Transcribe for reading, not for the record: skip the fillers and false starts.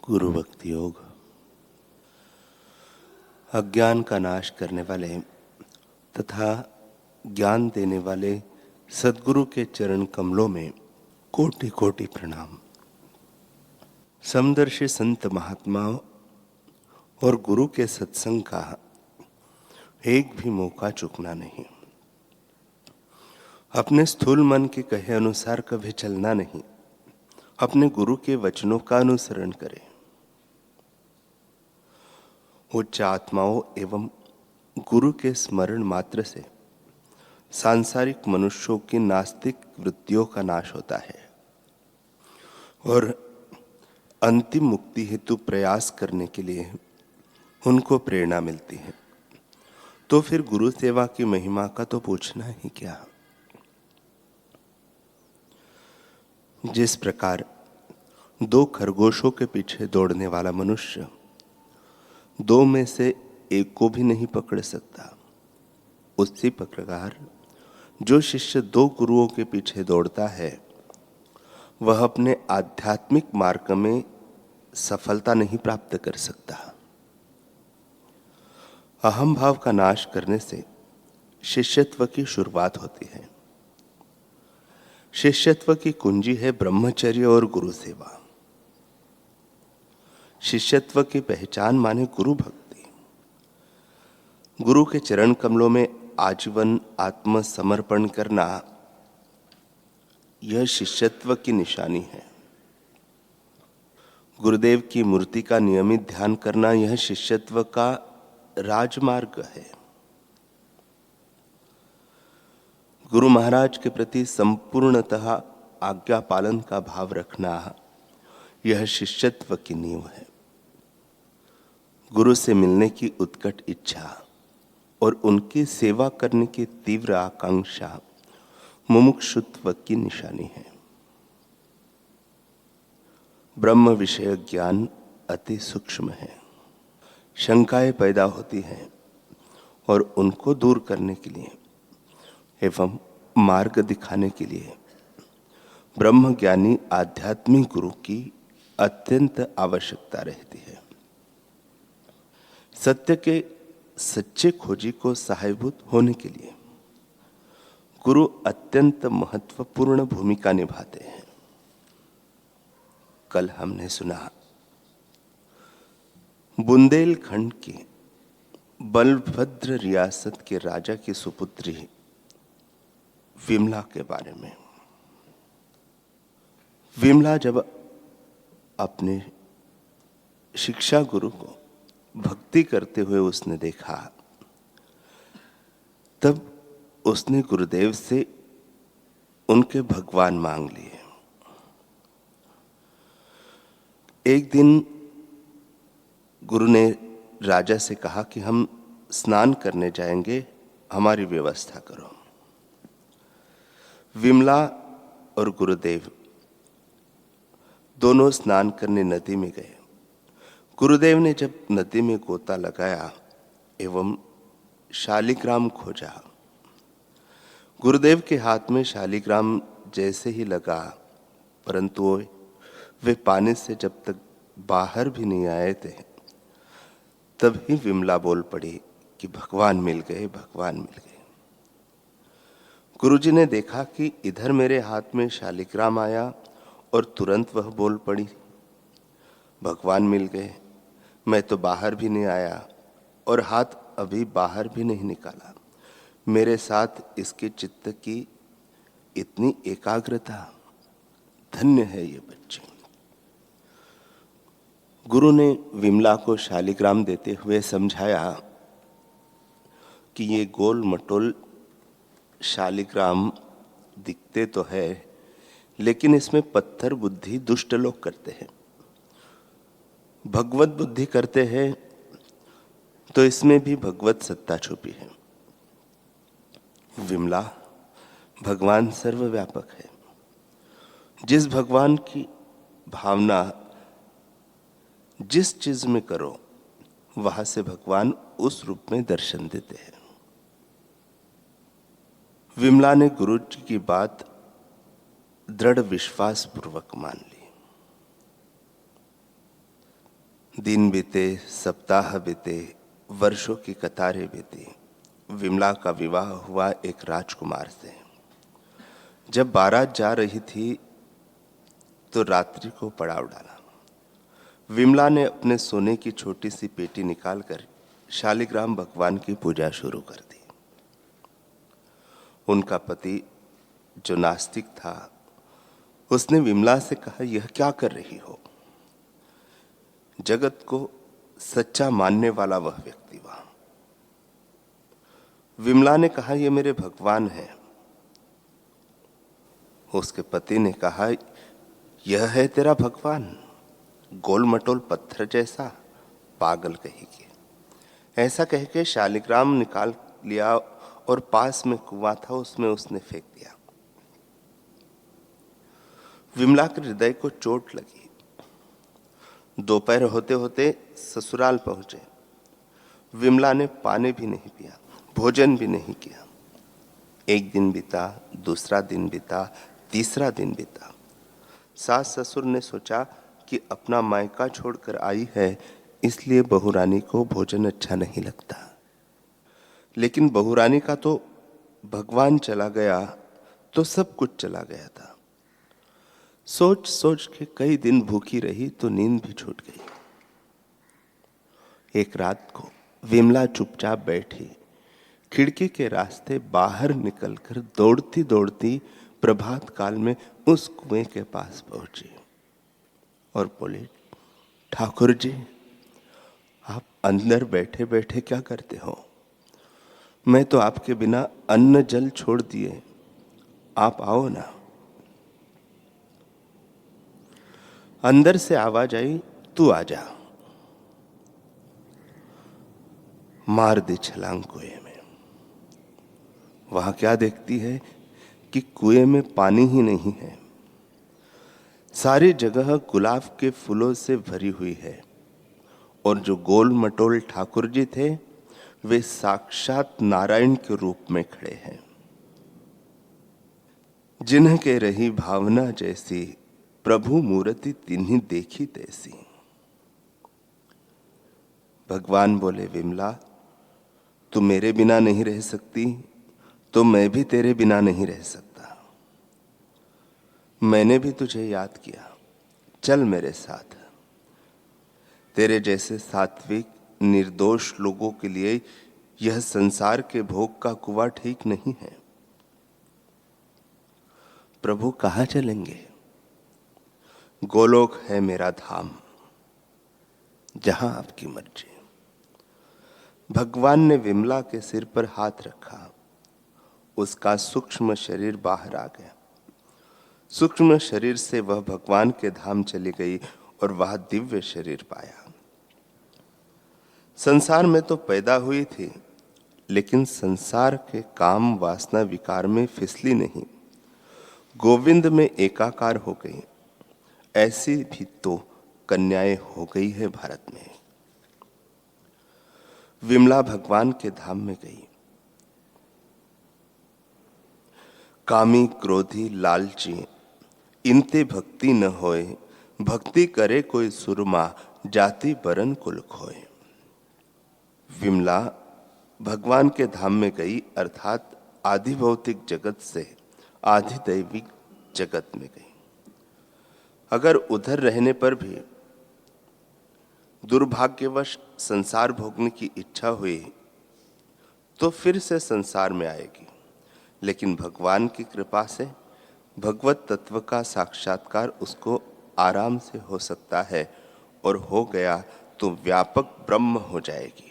गुरु भक्ति योग अज्ञान का नाश करने वाले तथा ज्ञान देने वाले सद्गुरु के चरण कमलों में कोटि कोटि प्रणाम। समदर्शी संत महात्माओं और गुरु के सत्संग का एक भी मौका चूकना नहीं। अपने स्थूल मन के कहे अनुसार कभी चलना नहीं। अपने गुरु के वचनों का अनुसरण करें। उच्च आत्माओं एवं गुरु के स्मरण मात्र से सांसारिक मनुष्यों की नास्तिक वृत्तियों का नाश होता है और अंतिम मुक्ति हेतु प्रयास करने के लिए उनको प्रेरणा मिलती है। तो फिर गुरु सेवा की महिमा का तो पूछना ही क्या। जिस प्रकार दो खरगोशों के पीछे दौड़ने वाला मनुष्य दो में से एक को भी नहीं पकड़ सकता, उसी प्रकार जो शिष्य दो गुरुओं के पीछे दौड़ता है वह अपने आध्यात्मिक मार्ग में सफलता नहीं प्राप्त कर सकता। अहम भाव का नाश करने से शिष्यत्व की शुरुआत होती है। शिष्यत्व की कुंजी है ब्रह्मचर्य और गुरु सेवा। शिष्यत्व की पहचान माने गुरु भक्ति। गुरु के चरण कमलों में आजीवन आत्मसमर्पण करना यह शिष्यत्व की निशानी है। गुरुदेव की मूर्ति का नियमित ध्यान करना यह शिष्यत्व का राजमार्ग है। गुरु महाराज के प्रति संपूर्णतः आज्ञा पालन का भाव रखना यह शिष्यत्व की नींव है। गुरु से मिलने की उत्कट इच्छा और उनकी सेवा करने की तीव्र आकांक्षा मुमुक्षुत्व की निशानी है। ब्रह्म विषय ज्ञान अति सूक्ष्म है। शंकाएं पैदा होती हैं और उनको दूर करने के लिए एवं मार्ग दिखाने के लिए ब्रह्म ज्ञानी आध्यात्मिक गुरु की अत्यंत आवश्यकता रहती है। सत्य के सच्चे खोजी को सहायभूत होने के लिए गुरु अत्यंत महत्वपूर्ण भूमिका निभाते हैं। कल हमने सुना बुंदेलखंड के बलभद्र रियासत के राजा की सुपुत्री विमला के बारे में। विमला जब अपने शिक्षा गुरु को भक्ति करते हुए उसने देखा तब उसने गुरुदेव से उनके भगवान मांग लिए। एक दिन गुरु ने राजा से कहा कि हम स्नान करने जाएंगे, हमारी व्यवस्था करो। विमला और गुरुदेव दोनों स्नान करने नदी में गए। गुरुदेव ने जब नदी में गोता लगाया एवं शालिग्राम खोजा, गुरुदेव के हाथ में शालिग्राम जैसे ही लगा, परंतु वे पानी से जब तक बाहर भी नहीं आए थे तब ही विमला बोल पड़ी कि भगवान मिल गए, भगवान मिल गए। गुरुजी ने देखा कि इधर मेरे हाथ में शालिग्राम आया और तुरंत वह बोल पड़ी, भगवान मिल गए। मैं तो बाहर भी नहीं आया और हाथ अभी बाहर भी नहीं निकाला। मेरे साथ इसके चित्त की इतनी एकाग्रता, धन्य है ये बच्चे। गुरु ने विमला को शालिग्राम देते हुए समझाया कि ये गोल मटोल शालिग्राम दिखते तो है, लेकिन इसमें पत्थर बुद्धि दुष्ट लोग करते हैं। भगवत बुद्धि करते हैं तो इसमें भी भगवत सत्ता छुपी है। विमला, भगवान सर्वव्यापक है। जिस भगवान की भावना जिस चीज में करो वहां से भगवान उस रूप में दर्शन देते हैं। विमला ने गुरु जी की बात दृढ़ विश्वास पूर्वक मान ली। दिन बीते, सप्ताह बीते, वर्षों की कतारें बीती। विमला का विवाह हुआ एक राजकुमार से। जब बारात जा रही थी तो रात्रि को पड़ाव डाला। विमला ने अपने सोने की छोटी सी पेटी निकालकर शालिग्राम भगवान की पूजा शुरू कर दी। उनका पति जो नास्तिक था, उसने विमला से कहा, यह क्या कर रही हो? जगत को सच्चा मानने वाला वह व्यक्ति वहां। विमला ने कहा, यह मेरे भगवान है। उसके पति ने कहा, यह है तेरा भगवान? गोल मटोल पत्थर जैसा, पागल कही के। ऐसा कह के शालिग्राम निकाल लिया और पास में कुआं था, उसमें उसने फेंक दिया। विमला के हृदय को चोट लगी। दोपहर होते होते ससुराल पहुंचे। विमला ने पानी भी नहीं पिया, भोजन भी नहीं किया। एक दिन बीता, दूसरा दिन बीता, तीसरा दिन बीता। सास ससुर ने सोचा कि अपना मायका छोड़कर आई है, इसलिए बहुरानी को भोजन अच्छा नहीं लगता। लेकिन बहुरानी का तो भगवान चला गया तो सब कुछ चला गया था। सोच सोच के कई दिन भूखी रही तो नींद भी छूट गई। एक रात को विमला चुपचाप बैठी, खिड़की के रास्ते बाहर निकलकर दौड़ती दौड़ती प्रभात काल में उस कुएं के पास पहुंची और बोली, ठाकुर जी, आप अंदर बैठे बैठे क्या करते हो? मैं तो आपके बिना अन्न जल छोड़ दिए, आप आओ ना। अंदर से आवाज आई, तू आजा। मार दी छलांग कुएं में। वहां क्या देखती है कि कुएं में पानी ही नहीं है, सारी जगह गुलाब के फूलों से भरी हुई है और जो गोल मटोल ठाकुर जी थे वे साक्षात नारायण के रूप में खड़े हैं। जिन्ह के रही भावना जैसी, प्रभु मूर्ति तिन्हीं देखी तैसी। भगवान बोले, विमला, तू मेरे बिना नहीं रह सकती तो मैं भी तेरे बिना नहीं रह सकता। मैंने भी तुझे याद किया, चल मेरे साथ। तेरे जैसे सात्विक निर्दोष लोगों के लिए यह संसार के भोग का कुआं ठीक नहीं है। प्रभु कहां चलेंगे? गोलोक है मेरा धाम, जहां आपकी मर्जी। भगवान ने विमला के सिर पर हाथ रखा। उसका सूक्ष्म शरीर बाहर आ गया। सूक्ष्म शरीर से वह भगवान के धाम चली गई और वह दिव्य शरीर पाया। संसार में तो पैदा हुई थी, लेकिन संसार के काम वासना विकार में फिसली नहीं, गोविंद में एकाकार हो गई। ऐसी भी तो कन्याएं हो गई है भारत में। विमला भगवान के धाम में गई। कामी क्रोधी लालची इनते भक्ति न होए, भक्ति करे कोई सुरमा, जाति बरन कुल खोए। विमला भगवान के धाम में गई, अर्थात आधि भौतिक जगत से आधि दैविक जगत में गई। अगर उधर रहने पर भी दुर्भाग्यवश संसार भोगने की इच्छा हुई तो फिर से संसार में आएगी, लेकिन भगवान की कृपा से भगवत तत्व का साक्षात्कार उसको आराम से हो सकता है और हो गया तो व्यापक ब्रह्म हो जाएगी।